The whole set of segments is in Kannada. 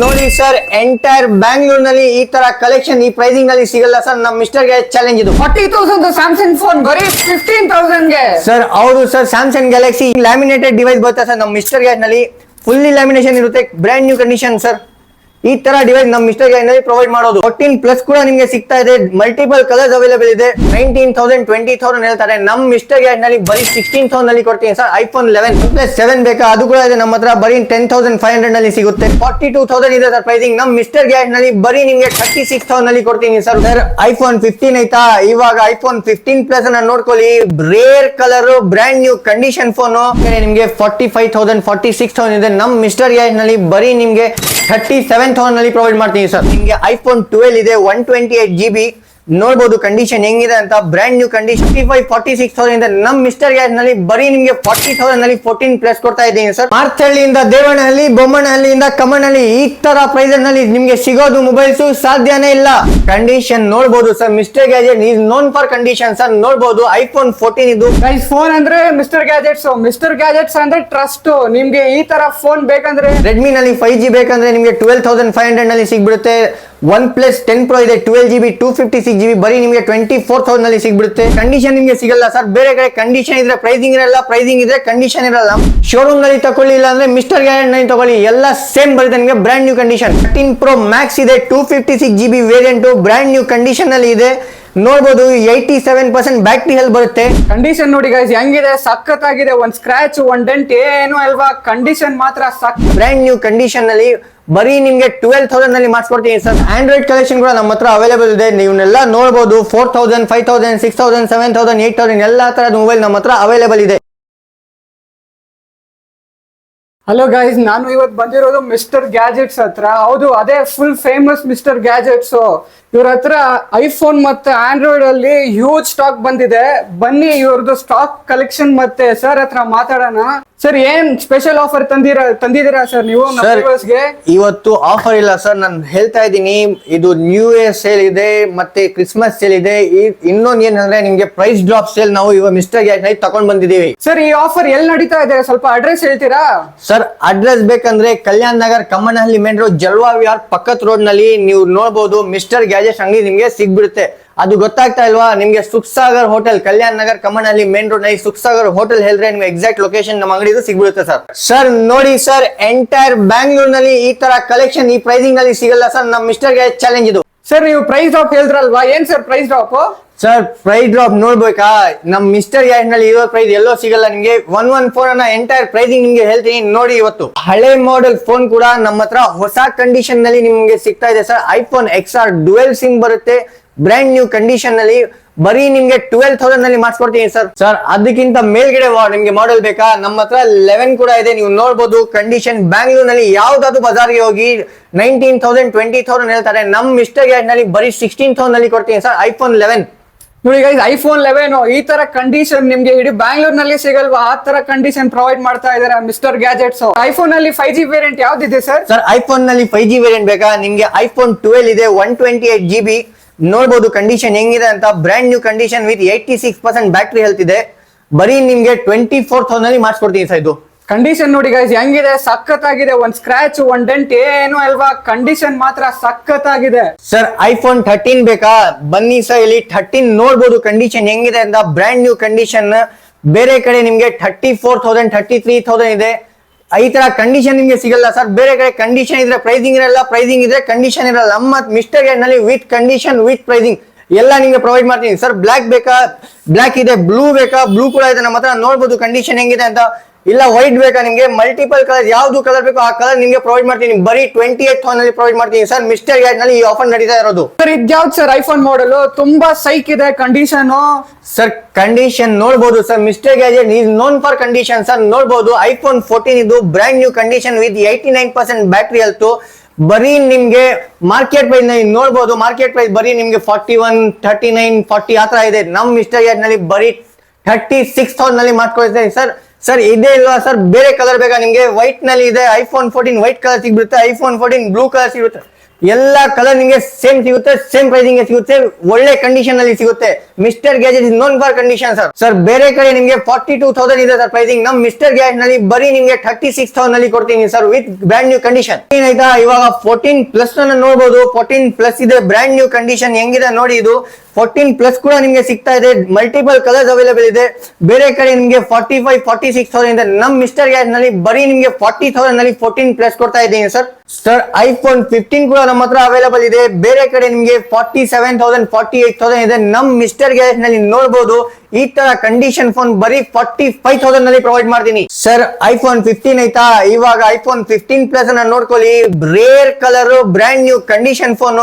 ನೋಡಿ ಸರ್, ಎಂಟೈರ್ ಬ್ಯಾಂಗ್ಳೂರ್ನಲ್ಲಿ ಈ ತರ ಕಲೆಕ್ಷನ್ ಈ ಪ್ರೈಸಿಂಗ್ ನಲ್ಲಿ ಸಿಗಲ್ಲ ಸರ್. ನಮ್ ಮಿಸ್ಟರ್ ಗೆ ಚಾಲೆಂಜ್ ಇದು. 40,000 ಸ್ಯಾಮ್ಸಂಗ್ ಫೋನ್ ಬರೀ 15,000 ಗೆ. ಸರ್ ಹೌದು sir, Samsung Galaxy laminated device ಬರುತ್ತೆ ಸರ್ ನಮ್ ಮಿಸ್ಟರ್ ಗ್ಯಾಸ್ ನಲ್ಲಿ. ಫುಲ್ಲಿ ಲ್ಯಾಮಿನೇಷನ್ ಇರುತ್ತೆ, ಬ್ರ್ಯಾಂಡ್ ನ್ಯೂ ಕಂಡೀಷನ್ ಸರ್. ಈ ತರ ಡಿವೈಸ್ ನಮ್ ಮಿಸ್ಟರ್ ಗ್ಯಾಸ್ ನಲ್ಲಿ ಪ್ರೊವೈಡ್ ಮಾಡೋದು. 14+ ಕೂಡ ನಿಮಗೆ ಸಿಗ್ತಾ ಇದೆ. ಮಲ್ಟಿಪಲ್ ಕಲರ್ಸ್ ಅವೈಲೇಬಲ್ ಇದೆ. 19,000 20,000 ಹೇಳ್ತಾರೆ. ನಮ್ ಮಿಸ್ಟರ್ ಗ್ಯಾಸ್ ನಲ್ಲಿ ಬರೀ 16,000 ನಲ್ಲಿ ಕೊಡ್ತೀನಿ ಸರ್. ಐಫೋನ್ 11+7 ಬೇಕಾ, ಅದು ಕೂಡ ಇದೆ ನಮ್ಮ ಹತ್ರ. ಬರೀ 10,500 ನಲ್ಲಿ ಸಿಗುತ್ತೆ. 42,000 ಇದೆ ಸರ್ ಪ್ರೈಸಿಂಗ್. ನಮ್ ಮಿಸ್ಟರ್ ಗ್ಯಾಸ್ ನಲ್ಲಿ ಬರೀ ನಿಮ್ಗೆ 36,000 ನಲ್ಲಿ ಕೊಡ್ತೀನಿ ಸರ್. ಸರ್ ಐಫೋನ್ 15 ಐತಾ, ಇವಾಗ ಐಫೋನ್ 15+ ಅನ್ನ ನೋಡ್ಕೊಳ್ಳಿ. Rare colour, brand new condition phone ನಿಮ್ಗೆ 45,000 46,000 ಇದೆ. ನಮ್ ಮಿಸ್ಟರ್ ಗ್ಯಾಸ್ ನಲ್ಲಿ ಬರೀ ನಿಮ್ಗೆ 37,000 ನಲ್ಲಿ ಪ್ರೊವೈಡ್ ಮಾಡ್ತೀನಿ ಸರ್. ನಿಮ್ಗೆ ಐಫೋನ್ 12 ಇದೆ, 128GB. ನೋಡಬಹುದು ಕಂಡೀಷನ್ ಹೆಂಗಿದೆ ಅಂತ. ಬ್ರ್ಯಾಂಡ್ ನ್ಯೂ ಕಂಡೀಷನ್ 46,000 ಇದೆ. ನಮ್ ಮಿಸ್ಟರ್ ಗ್ಯಾಸ್ ನಲ್ಲಿ ಬರೀ ನಿಮ್ಗೆ 40,000 ನಲ್ಲಿ 14+ ಕೊಡ್ತಾ ಇದ್ದೀನಿ ಸರ್. ಮಾರ್ಥಳ್ಳಿಯಿಂದ ದೇವನಹಳ್ಳಿ, ಬೊಮ್ಮನಹಳ್ಳಿಯಿಂದ ಕಮ್ಮನಹಳ್ಳಿ, ಈ ತರ ಪ್ರೈಸ್ ನಲ್ಲಿ ನಿಮ್ಗೆ ಸಿಗೋದು ಮೊಬೈಲ್ಸ್ ಸಾಧ್ಯನೇ ಇಲ್ಲ. ಕಂಡೀಷನ್ ನೋಡಬಹುದು sir. Mister gadget is known for condition sir. ನೋಡಬಹುದು ಐಫೋನ್ 14 ಇದು. ಗೈಸ್, ಫೋನ್ ಅಂದ್ರೆ ಮಿಸ್ಟರ್ ಗ್ಯಾಜೆಟ್ಸ್. ಮಿಸ್ಟರ್ ಗ್ಯಾಜೆಟ್ಸ್ ಅಂದ್ರೆ ಟ್ರಸ್ಟ್. ನಿಮ್ಗೆ ಈ ತರ ಫೋನ್ ಬೇಕಂದ್ರೆ ರೆಡ್ಮಿ ನಲ್ಲಿ 5G ಬೇಕಂದ್ರೆ ನಿಮ್ಗೆ 12,500 ನಲ್ಲಿ ಸಿಗ್ಬಿಡುತ್ತೆ. OnePlus 10 Pro ಇದೆ, 12GB 256GB, ಬರೀ ನಿಮಗೆ 24,000 ನಲ್ಲಿ ಸಿಗ್ಬಿಡುತ್ತೆ. ಕಂಡೀಷನ್ ನಿಮಗೆ ಸಿಗಲ್ಲ ಸರ್. ಬೇರೆ ಕಡೆ ಕಂಡೀಷನ್ ಇದ್ರೆ ಪ್ರೈಸಿಂಗ್ ಇರಲ್ಲ, ಪ್ರೈಸಿಂಗ್ ಇದ್ರೆ ಕಂಡೀಷನ್ ಇರಲ್ಲ. ಶೋರೂಮ್ ನಲ್ಲಿ ತಗೊಳ್ಳಿಲ್ಲ ಅಂದ್ರೆ ಮಿಸ್ಟರ್ ಗ್ಯಾಜೆಟ್ ನಲ್ಲಿ ತಗೊಳ್ಳಿ, ಎಲ್ಲ ಸೇಮ್ ಬರುತ್ತೆ ನಿಮಗೆ. Brand new condition 13 Pro Max ಇದೆ, 256GB variant, brand new condition ನಲ್ಲಿ ಇದೆ. ನೋಡಬಹುದು 87% ಬ್ಯಾಟರಿ ಹೆಲ್ತ್ ಬರುತ್ತೆ. ಕಂಡೀಷನ್ ನೋಡಿ ಗೈಸ್ ಹೆಂಗಿದೆ, ಸಖತ್ತಾಗಿದೆ. ಒಂದ್ ಸ್ಕ್ರಾಚ್, ಒಂದ್ ಡೆಂಟ್ ಏನು ಅಲ್ವಾ. ಕಂಡೀಷನ್ ಮಾತ್ರ ಬ್ರ್ಯಾಂಡ್ ನ್ಯೂ ಕಂಡೀಷನ್ ನಲ್ಲಿ ಬರೀ ನಿಮ್ಗೆ 12,000 ನಲ್ಲಿ ಮಾಡಿಸ್ಕೊಡ್ತೀನಿ ಸರ್. ಆಂಡ್ರಾಯ್ಡ್ ಕಲೆಕ್ಷನ್ ಕೂಡ ನಮ್ಮ ಹತ್ರ ಅವೈಲೇಬಲ್ ಇದೆ. ನೀವನ್ನೆಲ್ಲ ನೋಡಬಹುದು. 4,000 5,000 6,000 7,000 8,000 ಎಲ್ಲಾ ತರದ ಮೊಬೈಲ್ ನಮ್ಮ ಹತ್ರ ಅವೈಲೇಬಲ್ ಇದೆ. ಹಲೋ ಗೈಸ್, ನಾನು ಇವತ್ತು ಬಂದಿರೋದು ಮಿಸ್ಟರ್ ಗ್ಯಾಜೆಟ್ಸ್ ಹತ್ರ. ಹೌದು, ಅದೇ ಫುಲ್ ಫೇಮಸ್ ಮಿಸ್ಟರ್ ಗ್ಯಾಜೆಟ್ಸ್. ಇವ್ರ ಹತ್ರ ಐಫೋನ್ ಮತ್ತೆ ಆಂಡ್ರಾಯ್ಡ್ ಅಲ್ಲಿ ಹ್ಯೂಜ್ ಸ್ಟಾಕ್ ಬಂದಿದೆ. ಬನ್ನಿ ಇವ್ರದ್ದು ಸ್ಟಾಕ್ ಕಲೆಕ್ಷನ್ ಮತ್ತೆ ಸರ್ ಹತ್ರ ಮಾತಾಡೋಣ. ಸರ್, ಏನ್ ಸ್ಪೆಷಲ್ ಆಫರ್ ತಂದಿದ್ದೀರಾ ಸರ್ ನೀವು ನಮ್ಮ ವ್ಯೂವರ್ಸ್ಗೆ? ಇವತ್ತು ಆಫರ್ ಇಲ್ಲ ಸರ್, ನಾನು ಹೇಳ್ತಾ ಇದ್ದೀನಿ. ಇದು ನ್ಯೂ ಇಯರ್ ಸೇಲ್ ಇದೆ, ಮತ್ತೆ ಕ್ರಿಸ್ಮಸ್ ಸೇಲ್ ಇದೆ. ಇನ್ನೊಂದು ಏನಂದ್ರೆ ನಿಮ್ಗೆ ಪ್ರೈಸ್ ಡ್ರಾಪ್ ಸೇಲ್ ನಾವು ಇವಾಗ ಮಿಸ್ಟರ್ ಗ್ಯಾಜೆಟ್ ನಲ್ಲಿ ತಗೊಂಡ್ ಬಂದಿದ್ದೀವಿ. ಸರ್, ಈ ಆಫರ್ ಎಲ್ಲಿ ನಡೀತಾ ಇದೆ, ಸ್ವಲ್ಪ ಅಡ್ರೆಸ್ ಹೇಳ್ತೀರಾ? ಸರ್ ಅಡ್ರೆಸ್ ಬೇಕಂದ್ರೆ ಕಲ್ಯಾಣ್ ನಗರ್, ಕಮ್ಮನಹಳ್ಳಿ ಮೇನ್ ರೋಡ್, ಜಲ್ವಾ ವಿಹಾರ್ ಪಕ್ಕದ ರೋಡ್ ನಲ್ಲಿ ನೀವು ನೋಡಬಹುದು ಮಿಸ್ಟರ್ ಗ್ಯಾಜೆಟ್ ಅಂಗಡಿ ನಿಮ್ಗೆ ಸಿಗ್ಬಿಡುತ್ತೆ. ಅದು ಗೊತ್ತಾಗ್ತಾ ಇಲ್ವಾ ನಿಮ್ಗೆ? Sukhsagar hotel, Kalyan Nagar, Kammanahalli main road ನಲ್ಲಿ ಸುಖಸಾಗರ್ ಹೋಟೆಲ್ ಹೇಳಿದ್ರೆ ನಿಮ್ಗೆ ಎಕ್ಸಾಕ್ಟ್ ಲೊಕೇಶನ್ ನಮ್ಮ ಅಂಗಡಿ ಸಿಗ್ಬಿಡುತ್ತೆ ಸರ್. ಸರ್ ನೋಡಿ ಸರ್, ಎಂಟೈರ್ ಬ್ಯಾಂಗ್ಳೂರ್ ನಲ್ಲಿ ಈ ತರ ಕಲೆಕ್ಷನ್ ಈ ಪ್ರೈಸಿಂಗ್ ನಲ್ಲಿ ಸಿಗಲ್ಲ ಸರ್. ನಮ್ ಮಿಸ್ಟರ್ ಗ್ಯಾಜೆಟ್ ಚಾಲೆಂಜ್ ಇದು. ಸರ್, ನೀವು ಪ್ರೈಸ್ ಡ್ರಾಪ್ ಹೇಳಿದ್ರಲ್ವಾ, ಏನ್ sir price drop? Sir price drop ನೋಡ್ಬೇಕಾ? ನಮ್ ಮಿಸ್ಟರ್ ಗ್ಯಾಜೆಟ್ ನಲ್ಲಿ ಇರೋ ಪ್ರೈಸ್ ಎಲ್ಲೋ ಸಿಗಲ್ಲ ನಿಮ್ಗೆ. ಒನ್ ಫೋನ್ ಅನ್ನ ಎಂಟೈರ್ ಪ್ರೈಸಿಂಗ್ ನಿಮ್ಗೆ ಹೇಳ್ತೀನಿ ನೋಡಿ. ಇವತ್ತು ಹಳೆ ಮಾಡೆಲ್ ಫೋನ್ ಕೂಡ ನಮ್ಮ ಹತ್ರ ಹೊಸ ಕಂಡೀಷನ್ ನಲ್ಲಿ ನಿಮ್ಗೆ ಸಿಗ್ತಾ ಇದೆ sir. IPhone XR dual sim ಬರುತ್ತೆ, ಬ್ರ್ಯಾಂಡ್ ನ್ಯೂ ಕಂಡೀಷನ್ ನಲ್ಲಿ. ಬರೀ ನಿಮ್ಗೆ 12,000 ನಲ್ಲಿ ಮಾಡಿಸ್ಕೊಡ್ತೀನಿ ಸರ್. ಸರ್ ಅದಕ್ಕಿಂತ ಮೇಲ್ಗಡೆ ನಿಮ್ಗೆ ಮಾಡೆಲ್ ಬೇಕಾ? ನಮ್ಮ ಹತ್ರ 11 ಕೂಡ ಇದೆ, ನೀವು ನೋಡಬಹುದು ಕಂಡೀಷನ್. ಬ್ಯಾಂಗ್ಳೂರ್ ನಲ್ಲಿ ಯಾವ್ದಾದ್ರು ಬಜಾರ್ಗೆ ಹೋಗಿ 19,000 20,000 ಹೇಳ್ತಾರೆ. ನಮ್ ಮಿಸ್ಟರ್ ಗ್ಯಾಜೆಟ್ ನಲ್ಲಿ ಬರೀ 16,000 ನಲ್ಲಿ ಕೊಡ್ತೀನಿ ಸರ್. ಐಫೋನ್ 11 ನೋಡಿ ಗೈಸ್, ಐಫೋನ್ 11 ಈ ತರ ಕಂಡೀಷನ್ ನಿಮ್ಗೆ ಇಡೀ ಬ್ಯಾಂಗ್ಳೂರ್ ನಲ್ಲಿ ಸಿಗಲ್ವಾ? ಆ ತರ ಕಂಡೀಷನ್ ಪ್ರೊವೈಡ್ ಮಾಡ್ತಾ ಇದಾರೆ ಮಿಸ್ಟರ್ ಗ್ಯಾಜೆಟ್ಸ್. ಐಫೋನ್ ನಲ್ಲಿ 5G ವೇರಿಯಂಟ್ ಯಾವ್ದಿದೆ ಸರ್? ಸರ್ ಐಫೋನ್ ನಲ್ಲಿ 5G ವೇರಿಯಂಟ್ ಬೇಕಾ? ನಿಮ್ಗೆ ಐಫೋನ್ 12 ಇದೆ, 128GB. ನೋಡಬಹುದು ಕಂಡೀಷನ್ ಹೆಂಗಿದೆ ಅಂತ. Brand new condition with 86% battery health ಇದೆ. ಬರೀ ನಿಮ್ಗೆ 24,000 ನಲ್ಲಿ ಮಾಡಿಸ್ಕೊಡ್ತೀನಿ ಸರ್. ಇದು ಕಂಡೀಷನ್ ನೋಡಿ ಗೈಸ್ ಹೆಂಗಿದೆ, ಸಖತ್ತಾಗಿದೆ. ಒಂದ್ ಸ್ಕ್ರಾಚ್, ಒಂದ್ ಡೆಂಟ್ ಏನು ಅಲ್ವಾ. ಕಂಡೀಷನ್ ಮಾತ್ರ ಸಖತ್ತಾಗಿದೆ. ಸರ್ ಐಫೋನ್ 13 ಬೇಕಾ? ಬನ್ನಿ ಸರ್, ಇಲ್ಲಿ 13 ನೋಡಬಹುದು ಕಂಡೀಷನ್ ಹೆಂಗಿದೆ ಅಂತ. Brand new condition. ಬೇರೆ ಕಡೆ ನಿಮ್ಗೆ 34,000 33,000 ಇದೆ. ಈ ತರ ಕಂಡೀಷನ್ ನಿಮ್ಗೆ ಸಿಗಲ್ಲ ಸರ್. ಬೇರೆ ಕಡೆ ಕಂಡೀಷನ್ ಇದ್ರೆ ಪ್ರೈಸಿಂಗ್ ಇರಲ್ಲ, ಪ್ರೈಸಿಂಗ್ ಇದ್ರೆ ಕಂಡೀಷನ್ ಇರಲ್ಲ. ನಮ್ಮ ಮಿಸ್ಟರ್ ಗ್ಯಾಜೆಟ್ ನಲ್ಲಿ ವಿತ್ ಕಂಡೀಷನ್ ವಿತ್ ಪ್ರೈಸಿಂಗ್ ಎಲ್ಲ ನಿಮ್ಗೆ ಪ್ರೊವೈಡ್ ಮಾಡ್ತೀನಿ ಸರ್. ಬ್ಲಾಕ್ ಬೇಕಾ? ಬ್ಲಾಕ್ ಇದೆ. ಬ್ಲೂ ಬೇಕಾ? ಬ್ಲೂ ಕೂಡ ಇದೆ ನಮ್ಮ ಹತ್ರ. ನೋಡಬಹುದು ಕಂಡೀಷನ್ ಹೆಂಗಿದೆ ಅಂತ. ಇಲ್ಲ ವೈಟ್ ಬೇಕಾ ನಿಮ್ಗೆ? ಮಲ್ಟಿಪಲ್ ಕಲರ್, ಯಾವ್ದು ಕಲರ್ ಬೇಕೋ ಆ ಕಲರ್ ನಿಮ್ಗೆ ಪ್ರೊವೈಡ್ ಮಾಡ್ತೀನಿ. ಬರೀ 28,000 ನಲ್ಲಿ ಪ್ರೊವೈಡ್ ಮಾಡ್ತೀನಿ ಸರ್. ಮಿಸ್ಟರ್ ಗ್ಯಾಜೆಟ್ ನಲ್ಲಿ ಈ ಆಫರ್ ನಡೀತಾ ಇರೋದು. ಸರ್ ಇದ್ಯಾವ್ದು ಸರ್ ಐಫೋನ್ ಮಾಡೆಲ್? ತುಂಬಾ ಸೈಕ್ ಇದೆ ಕಂಡೀಷನ್. ಸರ್ ಕಂಡೀಷನ್ ನೋಡಬಹುದು sir. Mister gadget is known for condition sir. ನೋಡಬಹುದು ಐಫೋನ್ 14 ಇದು, brand new condition with 89% battery health. ಬರೀ ನಿಮ್ಗೆ ಮಾರ್ಕೆಟ್ ಪ್ರೈಸ್ ನಲ್ಲಿ ನೋಡಬಹುದು. ಮಾರ್ಕೆಟ್ ಪ್ರೈಸ್ ಬರೀ ನಿಮ್ಗೆ 41 39 40 ಆತರ ಇದೆ. ನಮ್ ಮಿಸ್ಟರ್ ಗ್ಯಾಜೆಟ್ ನಲ್ಲಿ ಬರೀ 36,000 ನಲ್ಲಿ ಮಾಡ್ಕೊಳ್ತೇನೆ ಸರ್. ಸರ್ ಇದೇ ಇಲ್ವಾ ಸರ್? ಬೇರೆ ಕಲರ್ ಬೇಕಾ ನಿಮ್ಗೆ? ವೈಟ್ ನಲ್ಲಿ ಇದೆ. ಐಫೋನ್ 14 ವೈಟ್ ಕಲರ್ ಸಿಗ್ಬಿಡುತ್ತೆ. ಐಫೋನ್ 14 ಬ್ಲೂ ಕಲರ್ ಸಿಗುತ್ತೆ. ಎಲ್ಲ ಕಲರ್ ನಿಮಗೆ ಸೇಮ್ ಸಿಗುತ್ತೆ, ಸೇಮ್ ಪ್ರೈಸಿಂಗ್ ಸಿಗುತ್ತೆ, ಒಳ್ಳೆ ಕಂಡೀಷನ್ ಅಲ್ಲಿ ಸಿಗುತ್ತೆ. Mister gadget is known for condition sir. Sir ಬೇರೆ ಕಡೆ ನಿಮಗೆ 42,000 ಇದೆ ಸರ್ ಪ್ರೈಸಿಂಗ್, ನಮ್ ಮಿಸ್ಟರ್ ಗ್ಯಾಜೆಟ್ ನಲ್ಲಿ ಬರೀ ನಿಮಗೆ 36,000 ನಲ್ಲಿ ಕೊಡ್ತೀನಿ sir with brand new condition. ಏನಾಯ್ತಾ, ಇವಾಗ 14 ಪ್ಲಸ್ ನೋಡಬಹುದು. 14 ಪ್ಲಸ್ ಇದೆ, ಬ್ರ್ಯಾಂಡ್ ನ್ಯೂ ಕಂಡೀಷನ್ ಹೆಂಗಿದೆ ನೋಡಿ. ಇದು 14 ಪ್ಲಸ್ ಕೂಡ ನಿಮಗೆ ಸಿಗ್ತಾ ಇದೆ, ಮಲ್ಟಿಪಲ್ ಕಲರ್ಸ್ ಅವೈಲೇಬಲ್ ಇದೆ. ಬೇರೆ ಕಡೆ ನಿಮಗೆ 45, 46,000 ಇದೆ, ನಮ್ ಮಿಸ್ಟರ್ ಗ್ಯಾಜೆಟ್ ನಲ್ಲಿ ಬರೀ ನಿಮಗೆ 40,000 ನಲ್ಲಿ 14 ಪ್ಲಸ್ ಕೊಡ್ತಾ ಇದ್ದೀನಿ ಸರ್. ಸರ್ ಐಫೋನ್ 15 ಕೂಡ ನಮ್ಮ ಹತ್ರ ಅವೈಲೇಬಲ್ ಇದೆ. ಬೇರೆ ಕಡೆ ನಿಮಗೆ 47,000, 48,000 ಇದೆ, ನಮ್ ಮಿಸ್ಟರ್ ಗ್ಯಾಜೆಟ್ ನಲ್ಲಿ ನೋಡಬಹುದು. ಈ ತರ ಕಂಡೀಷನ್ ಫೋನ್ ಬರೀ 45,000 ನಲ್ಲಿ ಪ್ರೊವೈಡ್ ಮಾಡ್ತೀನಿ ಸರ್. ಐಫೋನ್ 15 ಆಯ್ತಾ, ಇವಾಗ ಐಫೋನ್ 15 ಪ್ಲಸ್ ಅನ್ನ ನೋಡ್ಕೊಳ್ಳಿ. Rare colour, brand new condition phone.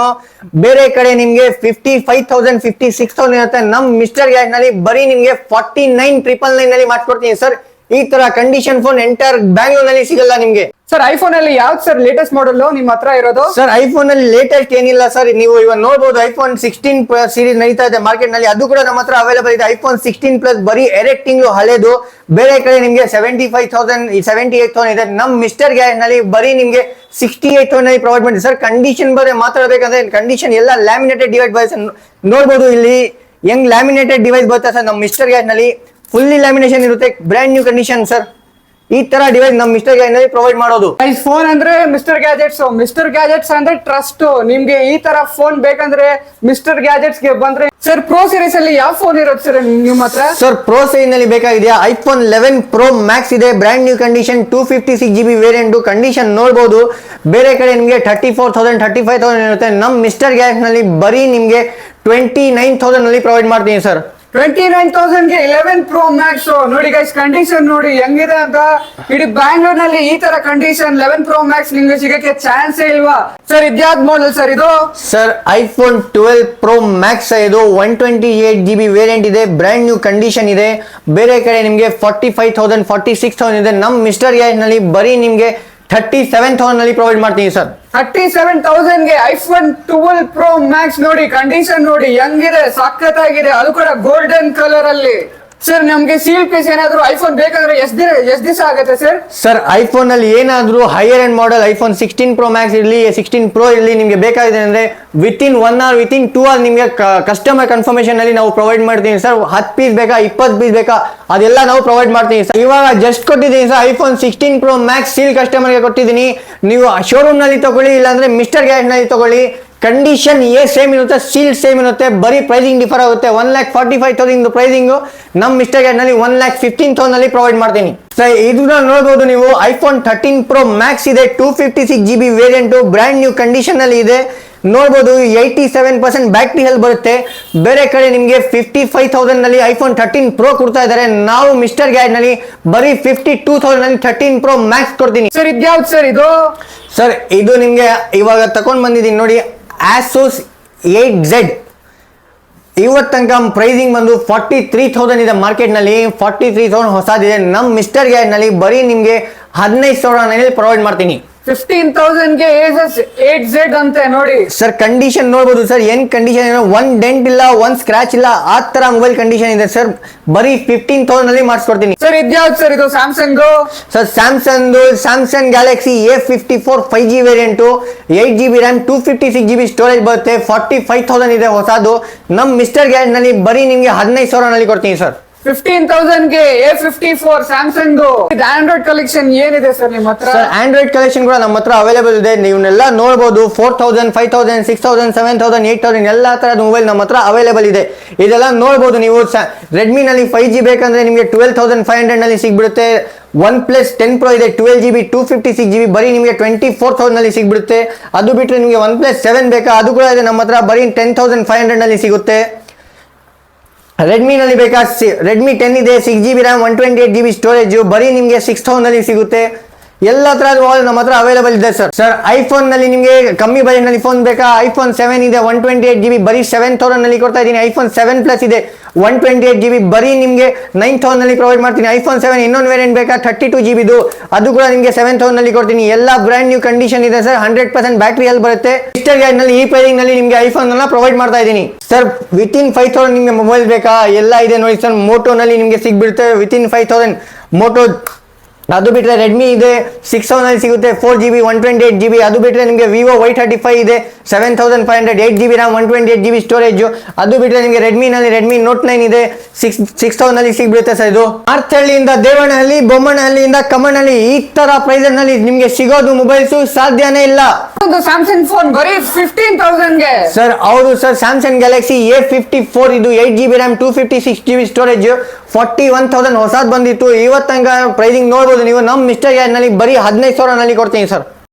ಬೇರೆ ಕಡೆ ನಿಮ್ಗೆ 55,000, 56,000 ಇರುತ್ತೆ, ನಮ್ ಮಿಸ್ಟರ್ ಗ್ಯಾಜೆಟ್ ನಲ್ಲಿ ಬರೀ ನಿಮ್ಗೆ 49,999 ನಲ್ಲಿ ಮಾಡ್ಕೊಡ್ತೀನಿ ಸರ್. ಈ ತರ ಕಂಡೀಷನ್ ಫೋನ್ ಎಂಟರ್ ಬ್ಯಾಂಗ್ಳೂರ್ ನಲ್ಲಿ ಸಿಗಲ್ಲ ನಿಮ್ಗೆ. ಸರ್ ಐಫೋನ್ ಅಲ್ಲಿ ಯಾವ್ದು ಸರ್ ಲೇಟೆಸ್ಟ್ ಮಾಡೆಲ್ ನಿಮ್ ಹತ್ರ ಇರೋದು? ಸರ್ ಐಫೋನ್ ಅಲ್ಲಿ ಲೇಟೆಸ್ಟ್ ಏನಿಲ್ಲ ಸರ್, ನೀವು ಇವಾಗ ನೋಡಬಹುದು ಐಫೋನ್ 16 ಸೀರೀಸ್ ನಡೀತಾ ಇದೆ ಮಾರ್ಕೆಟ್ ನಲ್ಲಿ, ಅದು ಕೂಡ ನಮ್ಮ ಹತ್ರ ಅವೈಲೇಬಲ್ ಇದೆ. ಐಫೋನ್ 16 ಪ್ಲಸ್ ಬರೀ 2 ತಿಂಗಳು ಹಳೆದು. ಬೇರೆ ಕಡೆ ನಿಮ್ಗೆ 75,000, 78,000 ಇದೆ, ನಮ್ ಮಿಸ್ಟರ್ ಗ್ಯಾಜೆಟ್ ನಲ್ಲಿ ಬರೀ ನಿಮ್ಗೆ 68,000 ನಲ್ಲಿ ಪ್ರೊವೈಡ್ ಮಾಡಿ ಸರ್. ಕಂಡೀಷನ್ ಬಗ್ಗೆ ಮಾತಾಡಬೇಕಂದ್ರೆ ಕಂಡೀಷನ್ ಎಲ್ಲ ಲ್ಯಾಮಿನೇಟೆಡ್ ಡಿವೈಸ್ ನೋಡಬಹುದು. ಇಲ್ಲಿ ಹೆಂಗ್ ಲ್ಯಾಮಿನೇಟೆಡ್ ಡಿವೈಸ್ ಬರುತ್ತೆ ಸರ್ ನಮ್ ಮಿಸ್ಟರ್ ಗ್ಯಾಜೆಟ್ ನಲ್ಲಿ, ಫುಲ್ಲಿ ಲ್ಯಾಮಿನೇಷನ್ ಇರುತ್ತೆ, ಬ್ರ್ಯಾಂಡ್ ನ್ಯೂ ಕಂಡೀಷನ್ ಸರ್. ಈ ತರ ಡಿವೈಸ್ ನಮ್ ಮಿಸ್ಟರ್ ಗ್ಯಾಜೆಟ್ ನಲ್ಲಿ ಪ್ರೊವೈಡ್ ಮಾಡೋದು. ಫೋನ್ ಅಂದ್ರೆ ಮಿಸ್ಟರ್ ಗ್ಯಾಜೆಟ್ಸ್, ಮಿಸ್ಟರ್ ಗ್ಯಾಜೆಟ್ಸ್ ಅಂದ್ರೆ ಟ್ರಸ್ಟ್. ನಿಮ್ಗೆ ಈ ತರ ಫೋನ್ ಬೇಕಂದ್ರೆ ಮಿಸ್ಟರ್ ಗ್ಯಾಜೆಟ್ಸ್ ಗೆ ಬಂದ್ರೆ ಸರ್. ಪ್ರೋ ಸೀರೀಸ್ ಅಲ್ಲಿ ಯಾವ ಫೋನ್ ಇರುತ್ತೆ ಸರ್ ನಿಮ್ ಹತ್ರ? ಸರ್ ಪ್ರೋ ಸೀರೀಸ್ ನಲ್ಲಿ ಬೇಕಾಗಿದೆಯಾ, ಐಫೋನ್ 11 ಪ್ರೋ ಮ್ಯಾಕ್ಸ್ ಇದೆ, brand new condition, 256 GB variant. Condition ನೋಡಬಹುದು. ಬೇರೆ ಕಡೆ ನಿಮ್ಗೆ 34,000, 35,000 ಇರುತ್ತೆ, ನಮ್ ಮಿಸ್ಟರ್ ಗ್ಯಾಜೆಟ್ ನಲ್ಲಿ ಬರೀ ನಿಮ್ಗೆ 29,000 ನಲ್ಲಿ ಪ್ರೊವೈಡ್ ಮಾಡ್ತೀನಿ ಸರ್. 29,000 ಗೆ 11 ಪ್ರೋ ಮ್ಯಾಕ್ಸ್ ನೋಡಿ ಗೈಸ್, ಕಂಡೀಷನ್ ನೋಡಿ ಹೆಂಗಿದೆ ಅಂತ. ಇಡೀ ಬ್ಯಾಂಗ್ಳೂರ್ ನಲ್ಲಿ ಈ ತರ ಕಂಡೀಷನ್ 11 ಪ್ರೋ ಮ್ಯಾಕ್ಸ್ ನಿಮ್ಗೆ ಸಿಗಕ್ಕೆ ಚಾನ್ಸೇ ಇಲ್ವಾ ಸರ್. ಇದ್ಯಾವ್ದು ಮಾಡೆಲ್ ಸರ್ ಇದು? ಸರ್ ಐಫೋನ್ 12 ಪ್ರೋ ಮ್ಯಾಕ್ಸ್ ಇದು 128 GB ವೇರಿಯಂಟ್ ಇದೆ, ಬ್ರ್ಯಾಂಡ್ ನ್ಯೂ ಕಂಡೀಷನ್ ಇದೆ. ಬೇರೆ ಕಡೆ ನಿಮ್ಗೆ 45,000, 46,000 ಇದೆ, ನಮ್ ಮಿಸ್ಟರ್ ಗ್ಯಾಜೆಟ್ ನಲ್ಲಿ ಬರೀ ನಿಮ್ಗೆ 37,000 ನಲ್ಲಿ ಪ್ರೊವೈಡ್ ಮಾಡ್ತೀನಿ ಸರ್. 37,000 ಗೆ ಐಫೋನ್ 12 ಪ್ರೋ ಮ್ಯಾಕ್ಸ್ ನೋಡಿ, ಕಂಡೀಷನ್ ನೋಡಿ ಹೆಂಗಿದೆ, ಸಖತ್ತಾಗಿದೆ, ಅದು ಕೂಡ ಗೋಲ್ಡನ್ ಕಲರ್ ಅಲ್ಲಿ. ಸರ್ ನಮ್ಗೆ ಸೀಲ್ ಪೀಸ್ ಏನಾದ್ರು ಐಫೋನ್ ಬೇಕಂದ್ರೆ ಎಷ್ಟ್ ದಿವಸ ಆಗುತ್ತೆ ಸರ್? ಸರ್ ಐಫೋನ್ ಅಲ್ಲಿ ಏನಾದ್ರು higher end model iPhone 16 pro Max ಇರಲಿ, 16 ಪ್ರೋ ಇರಲಿ, ನಿಮ್ಗೆ ಬೇಕಾಗಿದೆ ಅಂದ್ರೆ ವಿತಿನ್ 1 hour, ವಿತಿನ್ 2 hours ನಿಮ್ಗೆ ಕಸ್ಟಮರ್ ಕನ್ಫರ್ಮೇಶನ್ ಅಲ್ಲಿ ನಾವು ಪ್ರೊವೈಡ್ ಮಾಡ್ತೀನಿ ಸರ್. 10 ಪೀಸ್ ಬೇಕಾ, 20 ಪೀಸ್ ಬೇಕಾ, ಅದೆಲ್ಲ ನಾವು ಪ್ರೊವೈಡ್ ಮಾಡ್ತೀನಿ ಸರ್. ಇವಾಗ ಜಸ್ಟ್ ಕೊಟ್ಟಿದ್ದೀನಿ sir iPhone 16 pro Max seal ಕಸ್ಟಮರ್ಗೆ ಕೊಟ್ಟಿದ್ದೀನಿ. ನೀವು ಶೋರೂಮ್ ನಲ್ಲಿ ತಗೊಳ್ಳಿ, ಇಲ್ಲಾಂದ್ರೆ ಮಿಸ್ಟರ್ ಗ್ಯಾಜೆಟ್ ನಲ್ಲಿ ತಗೊಳ್ಳಿ. ಕಂಡೀಷನ್ ಸೇಮ್ ಇರುತ್ತೆ, ಸೀಲ್ ಸೇಮ್ ಇರುತ್ತೆ, ಬರೀ ಪ್ರೈಸಿಂಗ್ ಡಿಫರ್ ಆಗುತ್ತೆ. 1,45,000 ಪ್ರೈಸಿಂಗ್ ನಮ್ ಮಿಸ್ಟರ್ ಗ್ಯಾಜೆಟ್ ನಲ್ಲಿ 1,15,000 ನಲ್ಲಿ ಪ್ರೊವೈಡ್ ಮಾಡ್ತೀನಿ ಸರ್. ಇದನ್ನ ನೋಡಬಹುದು ನೀವು, ಐಫೋನ್ 13 ಪ್ರೋ ಮ್ಯಾಕ್ಸ್ ಇದೆ, 256 GB variant, brand new condition ಅಲ್ಲಿ ಇದೆ. ನೋಡಬಹುದು 87% ಬ್ಯಾಟ್ರಿ ಹೆಲ್ತ್ ಬರುತ್ತೆ. ಬೇರೆ ಕಡೆ ನಿಮ್ಗೆ 55,000 ನಲ್ಲಿ ಐಫೋನ್ 13 ಪ್ರೋ ಕೊಡ್ತಾ ಇದ್ದಾರೆ, ನಾವು ಮಿಸ್ಟರ್ ಗ್ಯಾಜೆಟ್ ನಲ್ಲಿ ಬರೀ 52,000 ನಲ್ಲಿ 13 ಪ್ರೋ ಮ್ಯಾಕ್ಸ್ ಕೊಡ್ತೀನಿ ಸರ್. ಇದ್ಯಾವ್ದು ಸರ್ ಇದು? ಸರ್ ಇದು ನಿಮ್ಗೆ ಇವಾಗ ತಕೊಂಡ್ ಬಂದಿದ್ದೀನಿ ನೋಡಿ, ಆಸೋಸ್ 8Z. ಇವತ್ತು ತನಕ ಪ್ರೈಸಿಂಗ್ ಬಂದು 43,000 ಇದೆ ಮಾರ್ಕೆಟ್ ನಲ್ಲಿ, 43,000 ಹೊಸದಿದೆ. ನಮ್ ಮಿಸ್ಟರ್ ಗ್ಯಾಜೆಟ್ ನಲ್ಲಿ ಬರೀ ನಿಮ್ಗೆ 15,000 ನಲ್ಲಿ ಪ್ರೊವೈಡ್ ಮಾಡ್ತೀನಿ. 15,000 ಗೆ Asus 8Z ಅಂತೆ ನೋಡಿ ಸರ್. ಕಂಡೀಷನ್ ನೋಡಬಹುದು ಸರ್, ಏನ್ ಕಂಡೀಷನ್ ಏನೋ, 1 ಡೆಂಟ್ ಇಲ್ಲ, 1 ಸ್ಕ್ರಾಚ್ ಇಲ್ಲ, ಆ ತರ ಮೊಬೈಲ್ ಕಂಡೀಷನ್ ಇದೆ ಸರ್. ಬರೀ 15,000 ನಲ್ಲಿ ಮಾಡಿಸ್ಕೊಡ್ತೀನಿ ಸರ್. ಇದ್ಯಾವ್ದು ಸರ್ ಇದು? Samsung sir. Samsung Galaxy A54 5G variant, 8 GB RAM, 256 GB storage ಬರುತ್ತೆ, 45,000 ಇದೆ ಹೊಸದು. ನಮ್ ಮಿಸ್ಟರ್ ಗ್ಯಾಜೆಟ್ ನಲ್ಲಿ ಬರೀ ನಿಮ್ಗೆ 15,000 ನಲ್ಲಿ ಕೊಡ್ತೀನಿ ಸರ್. 15,000 ಗೆ A54 ಸ್ಯಾಮ್ಸಂಗ್. ಆಂಡ್ರಾಯ್ಡ್ ಕಲೆಕ್ಷನ್ ಏನಿದೆ ಸರ್ ನಿಮ್ಮ ಹತ್ರ? ಸರ್ ಆಂಡ್ರಾಯ್ಡ್ ಕಲೆಕ್ಷನ್ ಕೂಡ ನಮ್ಮ ಹತ್ರ ಅವೈಲೇಬಲ್ ಇದೆ, ನೀವನ್ನೆಲ್ಲ ನೋಡಬಹುದು. 4,000, 5,000, 6,000, 7,000, 8,000 ಎಲ್ಲ ತರದ ಮೊಬೈಲ್ ನಮ್ಮ ಹತ್ರ ಅವೈಲೇಬಲ್ ಇದೆ. ಇದೆಲ್ಲ ನೋಡಬಹುದು ನೀವು. ರೆಡ್ಮಿ ನಲ್ಲಿ 5G ಬೇಕಂದ್ರೆ ನಿಮಗೆ 12,500 ನಲ್ಲಿ ಸಿಗ್ಬಿಡುತ್ತೆ. OnePlus 10 Pro ಇದೆ, 12 GB, 256 GB, ಬರೀ ನಿಮಗೆ 24,000 ನಲ್ಲಿ ಸಿಗ್ಬಿಡುತ್ತೆ. ಅದು ಬಿಟ್ಟರೆ ನಿಮಗೆ OnePlus 7 ಬೇಕಾ, ಅದು ಕೂಡ ಇದೆ ನಮ್ಮ ಹತ್ರ, ಬರೀ 10,500 ನಲ್ಲಿ ಸಿಗುತ್ತೆ. ರೆಡ್ಮಿ ನಲ್ಲಿ ಬೇಕಾ, ರೆಡ್ಮಿ 10 ಇದೆ, 6 GB ರ್ಯಾಮ್, 128 GB ಸ್ಟೋರೇಜ್, ಬರೀ ನಿಮಗೆ 6,000 ನಲ್ಲಿ ಸಿಗುತ್ತೆ. ಎಲ್ಲ ತರಹದ ಮೊಬೈಲ್ ನಮ್ಮ ಹತ್ರ ಅವೈಲೇಬಲ್ ಇದೆ ಸರ್. ಸರ್ ಐಫೋನ್ ನಲ್ಲಿ ನಿಮಗೆ ಕಮ್ಮಿ ಬಜೆಟ್ ನಲ್ಲಿ ಫೋನ್ ಬೇಕಾ, ಐಫೋನ್ 7 ಇದೆ, 128 GB, ಬರೀ 7,000 ನಲ್ಲಿ ಕೊಡ್ತಾ ಇದ್ದೀನಿ. ಐಫೋನ್ 7 ಪ್ಲಸ್ ಇದೆ, 128 GB, ಬರೀ ನಿಮಗೆ 9,000 ನಲ್ಲಿ ಪ್ರೊವೈಡ್ ಮಾಡ್ತೀನಿ. ಐಫೋನ್ 7 ಇನ್ನೊಂದು ವೇರಿಯಂಟ್ ಬೇಕಾ, 32 GB ಅದು ಕೂಡ ನಿಮಗೆ 7,000 ನಲ್ಲಿ ಕೊಡ್ತೀನಿ. ಎಲ್ಲ ಬ್ರ್ಯಾಂಡ್ ನ್ಯೂ ಕಂಡೀಷನ್ ಇದೆ ಸರ್, 100% ಬ್ಯಾಟ್ರಿ ಹೆಲ್ತ್ ಬರುತ್ತೆ. ಮಿಸ್ಟರ್ ಗ್ಯಾಜೆಟ್ ನಲ್ಲಿ ಈ ಪ್ರೈಸಿಂಗ್ ನಲ್ಲಿ ನಿಮಗೆ ಐಫೋನ್ ಅನ್ನ ಪ್ರೊವೈಡ್ ಮಾಡ್ತಾ ಇದ್ದೀನಿ ಸರ್. ವಿತಿನ್ 5,000 ನಿಮಗೆ ಮೊಬೈಲ್ ಬೇಕಾ, ಎಲ್ಲ ಇದೆ ನೋಡಿ ಸರ್. ಮೋಟೋ ನಲ್ಲಿ ನಿಮಗೆ ಸಿಗ್ಬಿಡುತ್ತೆ ವಿತಿನ್ 5,000. ಮೋಟೋ ಅದು ಬಿಟ್ರೆ ರೆಡ್ಮಿ ಇದೆ 6,000 ಅಲ್ಲಿ ಸಿಗುತ್ತೆ 4GB 128GB. ಅದು ಬಿಟ್ರೆ ನಿಮಗೆ ವಿವೋ Y35 ಇದೆ 7,500 8GB RAM 128GB ಸ್ಟೋರೇಜ್. ಅದು ಬಿಟ್ರೆ ನಿಮಗೆ ರೆಡ್ಮಿನಲ್ಲಿ ರೆಡ್ಮಿ ನೋಟ್ 9 ಇದೆ 6,000 ಅಲ್ಲಿ ಸಿಗ್ಬಿಡುತ್ತೆ ಸರ್. ಇದು ಮಾರ್ತಹಳ್ಳಿಯಿಂದ ದೇವನಹಳ್ಳಿ, ಬೊಮ್ಮನಹಳ್ಳಿಯಿಂದ ಕಮ್ಮನಹಳ್ಳಿ ಈ ತರ ಪ್ರೈಸ್ ನಲ್ಲಿ ನಿಮಗೆ ಸಿಗೋದು ಮೊಬೈಲ್ಸ್ ಸಾಧ್ಯನೇ ಇಲ್ಲ ಒಂದು ಸ್ಯಾಮ್ಸಂಗ್ ಫೋನ್ ಬರೀ 15,000 ಗೆ ಸರ್. ಹೌದು ಸರ್, ಸ್ಯಾಮ್ಸಂಗ್ ಗ್ಯಾಲಕ್ಸಿ A54 ಇದು 8GB RAM 256GB ಸ್ಟೋರೇಜ್ 41,000 ಹೊಸದ್ ಬಂದಿತ್ತು. ಇವತ್ತಂಗ ಪ್ರೈಸಿಂಗ್ ನೋಡ್ಬೋದು ನೀವು. ನಮ್ಮ ಮಿಸ್ಟರ್ ಗ್ಯಾಜ್ ನಲ್ಲಿ ಬರೀ 15,000 ನಲ್ಲಿ ಕೊಡ್ತೀನಿ ಸರ್.